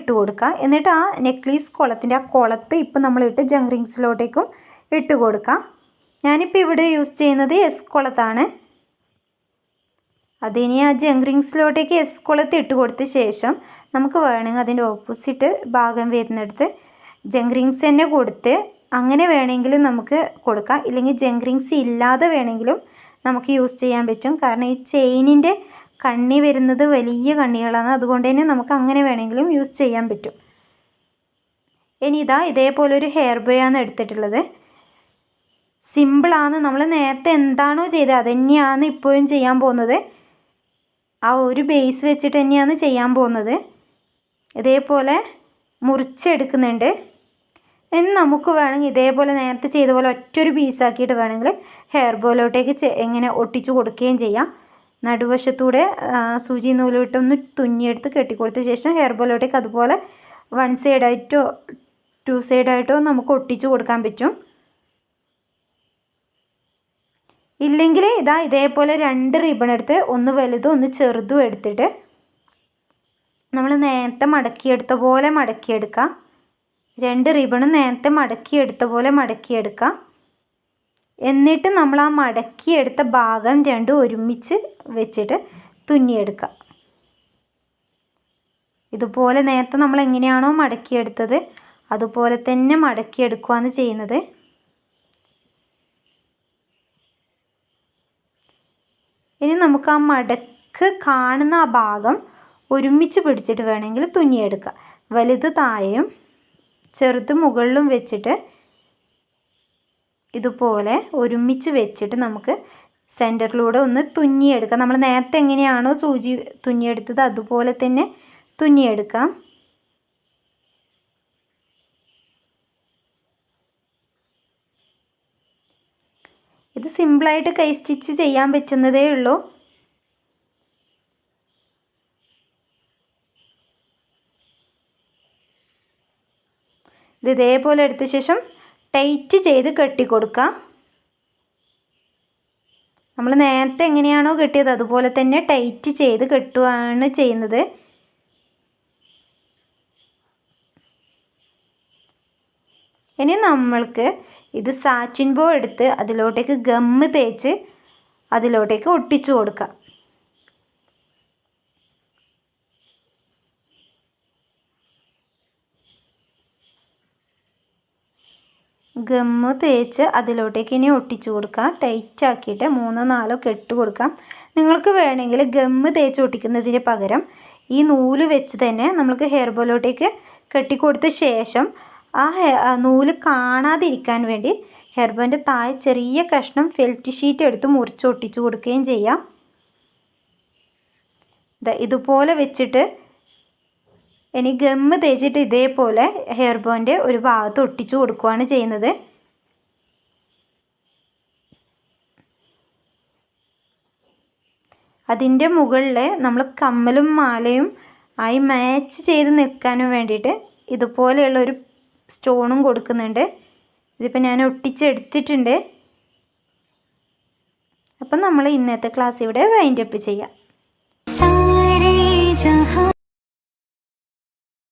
ഇട്ട് കൊടുക്കുക. എന്നിട്ട് ആ നെക്ലേസ് കുളത്തിൻ്റെ ആ കുളത്ത് ഇപ്പം നമ്മളിട്ട് ജംഗ് റിങ്സിലോട്ടേക്കും ഇട്ട് കൊടുക്കുക. ഞാനിപ്പോൾ ഇവിടെ യൂസ് ചെയ്യുന്നത് എസ് കുളത്താണ്. അതിനി ആ ജംഗ് റിങ്സിലോട്ടേക്ക് എസ് കുളത്ത് ഇട്ട് കൊടുത്ത ശേഷം നമുക്ക് വേണമെങ്കിൽ അതിൻ്റെ ഓപ്പോസിറ്റ് ഭാഗം വരുന്നിടത്ത് ജംഗ് റിങ്സ് തന്നെ കൊടുത്ത് അങ്ങനെ വേണമെങ്കിലും നമുക്ക് കൊടുക്കാം. ഇല്ലെങ്കിൽ ജംഗ് റിങ്സ് ഇല്ലാതെ വേണമെങ്കിലും നമുക്ക് യൂസ് ചെയ്യാൻ പറ്റും. കാരണം ഈ ചെയിനിൻ്റെ കണ്ണി വരുന്നത് വലിയ കണ്ണികളാണ്. അതുകൊണ്ട് തന്നെ നമുക്ക് അങ്ങനെ വേണമെങ്കിലും യൂസ് ചെയ്യാൻ പറ്റും. ഇനി ഇതേപോലെ ഒരു ഹെയർ ബോ ആണ് എടുത്തിട്ടുള്ളത്. സിമ്പിളാണ്. നമ്മൾ നേരത്തെ എന്താണോ ചെയ്തത് അത് തന്നെയാണ് ഇപ്പോഴും ചെയ്യാൻ പോകുന്നത്. ആ ഒരു ബേസ് വെച്ചിട്ട് തന്നെയാണ് ചെയ്യാൻ പോകുന്നത്. ഇതേപോലെ മുറിച്ചെടുക്കുന്നുണ്ട്. ഇനി നമുക്ക് വേണമെങ്കിൽ ഇതേപോലെ നേരത്തെ ചെയ്ത പോലെ ഒറ്റൊരു പീസാക്കിയിട്ട് വേണമെങ്കിൽ ഹെയർ ബോയിലോട്ടേക്ക് എങ്ങനെ ഒട്ടിച്ച് കൊടുക്കുകയും ചെയ്യാം. നടുവശത്തൂടെ സൂചി നൂലിട്ടൊന്ന് തുന്നിയെടുത്ത് കെട്ടിക്കൊടുത്ത ശേഷം ഹെയർ ബോയിലോട്ടേക്ക് അതുപോലെ 1 സൈഡായിട്ടോ 2 സൈഡായിട്ടോ നമുക്ക് ഒട്ടിച്ച് കൊടുക്കാൻ പറ്റും. ഇല്ലെങ്കിൽ ഇതേപോലെ 2 റിബൺ എടുത്ത് ഒന്ന് വലുതും ഒന്ന് ചെറുതും എടുത്തിട്ട് നമ്മൾ നേരത്തെ മടക്കിയെടുത്ത പോലെ മടക്കിയെടുക്കുക. 2 റിബണും നേരത്തെ മടക്കിയെടുത്ത പോലെ മടക്കിയെടുക്കുക. എന്നിട്ട് നമ്മൾ ആ മടക്കിയെടുത്ത ഭാഗം രണ്ടും ഒരുമിച്ച് വെച്ചിട്ട് തുന്നിയെടുക്കുക. ഇതുപോലെ നേരത്തെ നമ്മൾ എങ്ങനെയാണോ മടക്കിയെടുത്തത് അതുപോലെ തന്നെ മടക്കിയെടുക്കുകയാണ് ചെയ്യുന്നത്. ഇനി നമുക്ക് ആ മടക്ക് കാണുന്ന ആ ഭാഗം ഒരുമിച്ച് പിടിച്ചിട്ട് വേണമെങ്കിൽ തുന്നിയെടുക്കുക. വലുത് താഴെയും ചെറുത് മുകളിലും വെച്ചിട്ട് ഇതുപോലെ ഒരുമിച്ച് വെച്ചിട്ട് നമുക്ക് സെൻറ്ററിലൂടെ ഒന്ന് തുന്നിയെടുക്കാം. നമ്മൾ നേരത്തെ എങ്ങനെയാണോ സൂചി തുന്നിയെടുത്തത് അതുപോലെ തന്നെ തുന്നിയെടുക്കാം. ഇത് സിമ്പിളായിട്ട് കൈ സ്റ്റിച്ച് ചെയ്യാൻ പറ്റുന്നതേ ഉള്ളൂ. ഇതേപോലെ എടുത്ത ശേഷം ടൈറ്റ് ചെയ്ത് കെട്ടിക്കൊടുക്കുക. നമ്മൾ നേരത്തെ എങ്ങനെയാണോ കെട്ടിയത് അതുപോലെ തന്നെ ടൈറ്റ് ചെയ്ത് കെട്ടുകയാണ് ചെയ്യുന്നത്. ഇനി നമ്മൾക്ക് ഇത് സാറ്റിൻ ബോ എടുത്ത് അതിലോട്ടേക്ക് ഗമ്മ് തേച്ച് അതിലോട്ടേക്ക് ഒട്ടിച്ചു കൊടുക്കാം. ഗമ്മ് തേച്ച് അതിലോട്ടേക്ക് ഇനി ഒട്ടിച്ചു കൊടുക്കാം. ടൈറ്റ് ആക്കിയിട്ട് 3-4 കെട്ട് കൊടുക്കാം. നിങ്ങൾക്ക് വേണമെങ്കിൽ ഗമ്മ് തേച്ച് ഒട്ടിക്കുന്നതിന് പകരം ഈ നൂല് വെച്ച് തന്നെ നമുക്ക് ഹെയർ ബോയിലോട്ടേക്ക് കെട്ടിക്കൊടുത്ത ശേഷം ആ നൂല് കാണാതിരിക്കാൻ വേണ്ടി ഹെയർ ബോൻ്റെ താഴെ ചെറിയ കഷ്ണം ഫെൽറ്റ് ഷീറ്റ് എടുത്ത് മുറിച്ച് ഒട്ടിച്ചു കൊടുക്കുകയും ചെയ്യാം. ഇതുപോലെ വെച്ചിട്ട് ഇനി ഗമ്മ് തേച്ചിട്ട് ഇതേപോലെ ഹെയർ ബോൻ്റെ ഒരു ഭാഗത്ത് ഒട്ടിച്ചു കൊടുക്കുകയാണ് ചെയ്യുന്നത്. അതിൻ്റെ മുകളിൽ നമ്മൾ കമ്മലും മാലയും ആയി മാച്ച് ചെയ്ത് നിൽക്കാനും വേണ്ടിയിട്ട് ഇതുപോലെയുള്ള ഒരു സ്റ്റോണും കൊടുക്കുന്നുണ്ട്. ഇതിപ്പോൾ ഞാൻ ഒട്ടിച്ചെടുത്തിട്ടുണ്ട്. അപ്പം നമ്മൾ ഇന്നത്തെ ക്ലാസ് ഇവിടെ വൈൻഡപ്പ് ചെയ്യാം.